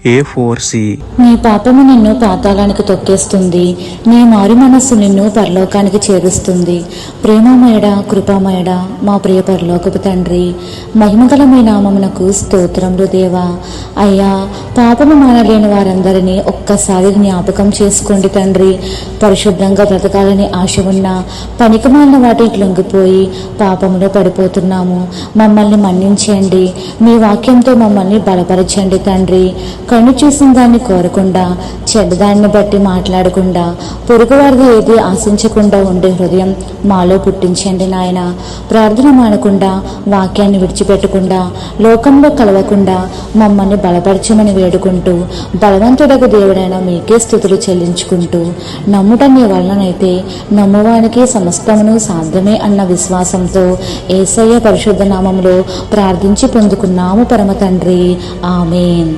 A4C. నీ పాపము నిన్ను పాతాళానికి తొక్కేస్తుంది, నీ మారు మనస్సు నిన్ను పరలోకానికి చేరుస్తుంది. ప్రేమమయుడా, కృపామయుడా, మా ప్రియ పరలోకపు తండ్రి, మహిమగల మీ నామమునకు స్తోత్రములు దేవా. అయ్యా, పాపము మానలేని వారందరినీ ఒక్కసారి జ్ఞాపకం చేసుకోండి తండ్రి. పరిశుద్ధంగా బ్రతకాలని ఆశ ఉన్న పనికిమాలిన వాటికి లొంగిపోయి పాపములో పడిపోతున్నాము. మమ్మల్ని మన్నించండి, మీ వాక్యంతో మమ్మల్ని బలపరచండి తండ్రి. కన్ను చూసిన దాన్ని కోరకుండా, చెడ్డదాన్ని బట్టి మాట్లాడకుండా, పొరుగువారిది ఏది ఆశించకుండా ఉండే హృదయం మాలో పుట్టించండి నాయన. ప్రార్థన మానకుండా, వాక్యాన్ని విడిచిపెట్టకుండా, లోకంలో కలవకుండా మమ్మల్ని బలపరచమని వేడుకుంటూ, బలవంతుడకు దేవుడైన మీకే స్తుతులు చెల్లించుకుంటూ, నమ్ముట నీ వలనైతే నమ్మువానికి సమస్తమును సాధ్యమే అన్న విశ్వాసంతో యేసయ్య పరిశుద్ధ నామములో ప్రార్థించి పొందుకున్నాము పరమ తండ్రి. ఆమేన్.